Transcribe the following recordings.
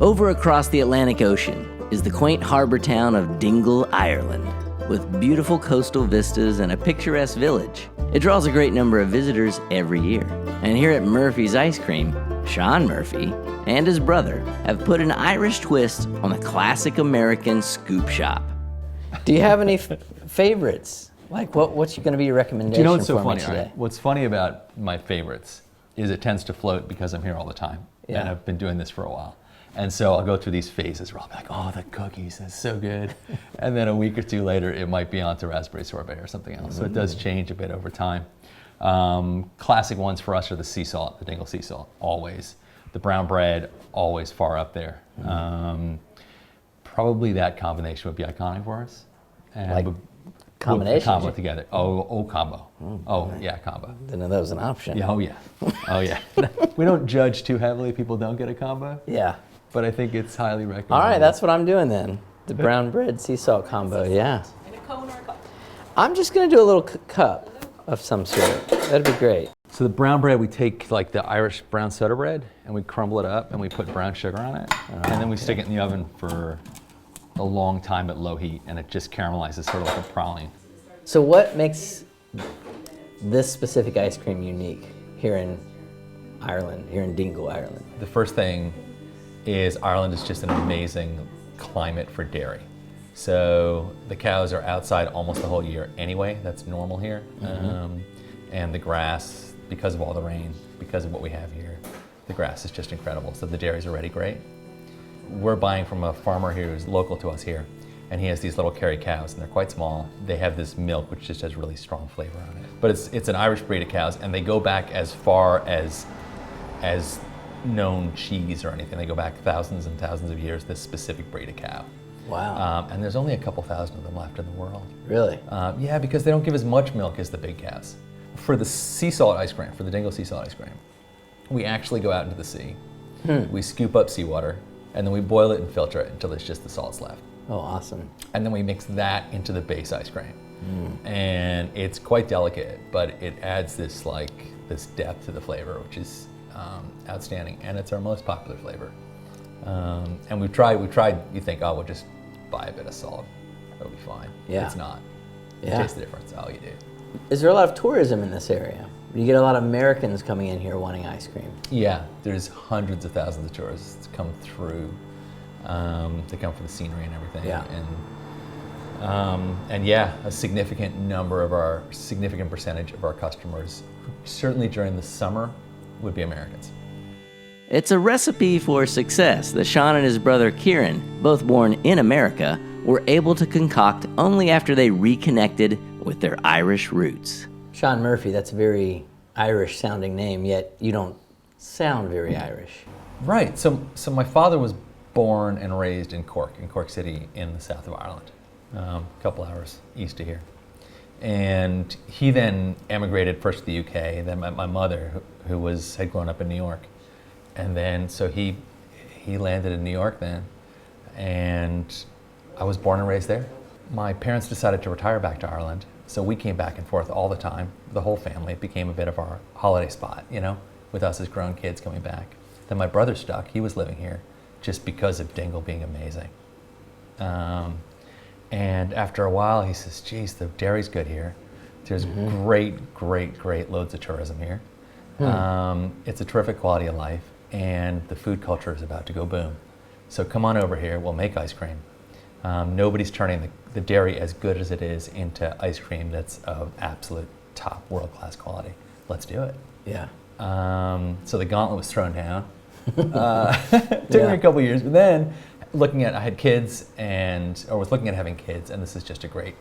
Over across the Atlantic Ocean is the quaint harbor town of Dingle, Ireland, with beautiful coastal vistas and a picturesque village. It draws a great number of visitors every year. And here at Murphy's Ice Cream, Sean Murphy and his brother have put an Irish twist on the classic American scoop shop. Do you have any favorites? Like what's going to be your recommendation? Do you know what's so for funny? me today? Right? What's funny about my favorites is it tends to float because I'm here all the time. Yeah. And I've been doing this for a while. And so I'll go through these phases where I'll be like, oh, the cookies, that's so good. And then a week or two later, it might be on to raspberry sorbet or something else. So it does change a bit over time. Classic ones for us are the sea salt, the Dingle sea salt, always. The brown bread, always far up there. Probably that combination would be iconic for us. And Like combination? Combo together. Combo. Combo. Didn't know that was an option. Yeah, oh yeah. We don't judge too heavily. People don't get a combo. Yeah. But I think it's highly recommended. All right, that's what I'm doing then. The brown bread sea salt combo, yeah. In a cone or a cup? I'm just going to do a little cup of some sort. That'd be great. So the brown bread, we take like the Irish brown soda bread and we crumble it up and we put brown sugar on it. And then we stick it in the oven for a long time at low heat and it just caramelizes sort of like a praline. So what makes this specific ice cream unique here in Ireland, here in Dingle, Ireland? The first thing is Ireland is just an amazing climate for dairy. So the cows are outside almost the whole year anyway. That's normal here. And the grass, because of all the rain, because of what we have here, the grass is just incredible. So the dairy's already great. We're buying from a farmer here who's local to us here, and he has these little Kerry cows, and they're quite small. They have this milk which just has really strong flavor on it. But it's an Irish breed of cows, and they go back as far as known cheese or anything. They go back thousands and thousands of years, this specific breed of cow. Wow. And there's only a couple thousand of them left in the world. Really? Yeah, because they don't give as much milk as the big cows. For the sea salt ice cream, for the Dingle sea salt ice cream, we actually go out into the sea. We scoop up seawater, and then we boil it and filter it until there's just the salts left. Oh, awesome. And then we mix that into the base ice cream. And it's quite delicate, but it adds this depth to the flavor, which is outstanding, and it's our most popular flavor. And we've tried, you think, oh, we'll just buy a bit of salt, it'll be fine. Yeah. It's not. Yeah. You taste the difference, oh, you do. Is there a lot of tourism in this area? You get a lot of Americans coming in here wanting ice cream. Yeah, there's hundreds of thousands of tourists come through. They come for the scenery and everything. Yeah. And yeah, a significant percentage of our customers, certainly during the summer, would be Americans. It's a recipe for success that Sean and his brother Kieran, both born in America, were able to concoct only after they reconnected with their Irish roots. Sean Murphy, that's a very Irish-sounding name, yet you don't sound very Irish. Right. So my father was born and raised in Cork City in the south of Ireland, a couple hours east of here. And he then emigrated first to the UK, then met my mother, who had grown up in New York. And then, so he landed in New York then, and I was born and raised there. My parents decided to retire back to Ireland, so we came back and forth all the time, the whole family. It became a bit of our holiday spot, with us as grown kids coming back. Then my brother stuck, he was living here, just because of Dingle being amazing. And after a while, he says, geez, the dairy's good here. There's great loads of tourism here. It's a terrific quality of life, and the food culture is about to go boom. So come on over here, we'll make ice cream. Nobody's turning the dairy as good as it is into ice cream that's of absolute top world-class quality. Let's do it. Yeah. So the gauntlet was thrown down. Took me a couple years, but then I had kids was looking at having kids, and this is just a great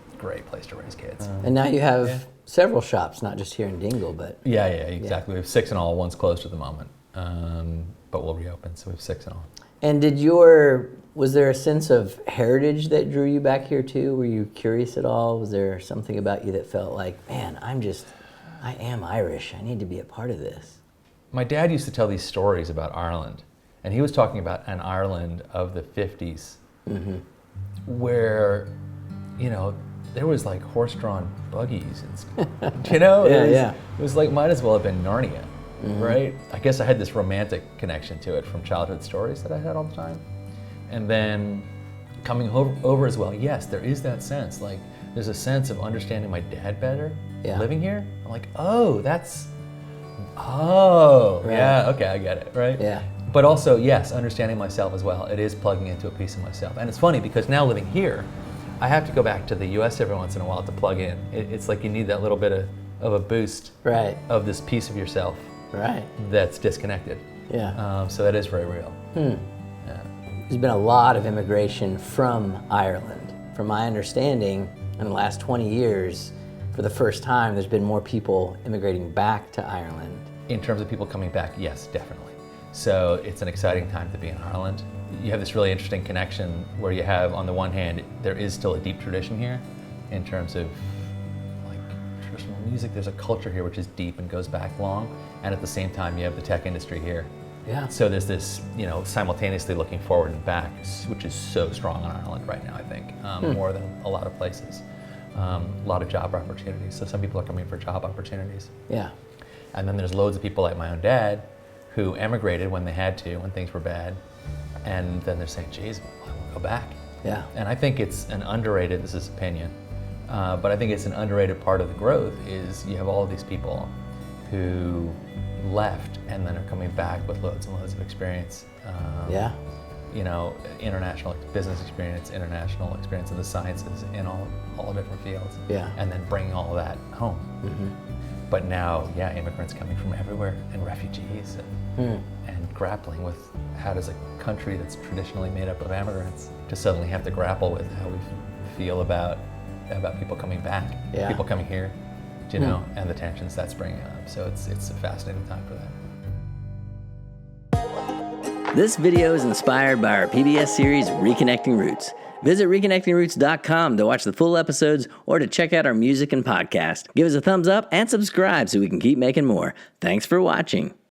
place to raise kids. And now you have several shops, not just here in Dingle, but... Yeah, exactly. We have 6 in all. One's closed at the moment, but we'll reopen, so we have 6 in all. And was there a sense of heritage that drew you back here too? Were you curious at all? Was there something about you that felt like, man, I am Irish. I need to be a part of this? My dad used to tell these stories about Ireland, and he was talking about an Ireland of the 50s, where, there was like horse-drawn buggies and stuff. It was like, might as well have been Narnia. right? I guess I had this romantic connection to it from childhood stories that I had all the time. And then coming over as well, yes, there is that sense. Like, there's a sense of understanding my dad better, living here. I'm like, right. Yeah, okay, I get it, right? Yeah. But also, yes, understanding myself as well. It is plugging into a piece of myself. And it's funny because now living here, I have to go back to the US every once in a while to plug in. It's like you need that little bit of a boost of this piece of yourself that's disconnected. Yeah. So that is very real. Yeah. There's been a lot of immigration from Ireland. From my understanding, in the last 20 years, for the first time, there's been more people immigrating back to Ireland. In terms of people coming back, yes, definitely. So it's an exciting time to be in Ireland. You have this really interesting connection where you have, on the one hand, there is still a deep tradition here in terms of like traditional music. There's a culture here which is deep and goes back long. And at the same time, you have the tech industry here. Yeah. So there's this, simultaneously looking forward and back, which is so strong in Ireland right now, I think, more than a lot of places. A lot of job opportunities. So some people are coming for job opportunities. Yeah. And then there's loads of people like my own dad who emigrated when they had to, when things were bad. And then they're saying, geez, I want to go back. Yeah. And I think it's an underrated, this is opinion, but I think it's an underrated part of the growth is you have all of these people who left and then are coming back with loads and loads of experience. International business experience, international experience in the sciences, in all different fields. Yeah. And then bringing all of that home. Mm-hmm. But now, immigrants coming from everywhere and refugees and grappling with how does a country that's traditionally made up of immigrants to suddenly have to grapple with how we feel about people coming back, people coming here, and the tensions that's bringing up. So it's a fascinating time for that. This video is inspired by our PBS series, Reconnecting Roots. Visit reconnectingroots.com to watch the full episodes or to check out our music and podcast. Give us a thumbs up and subscribe so we can keep making more. Thanks for watching.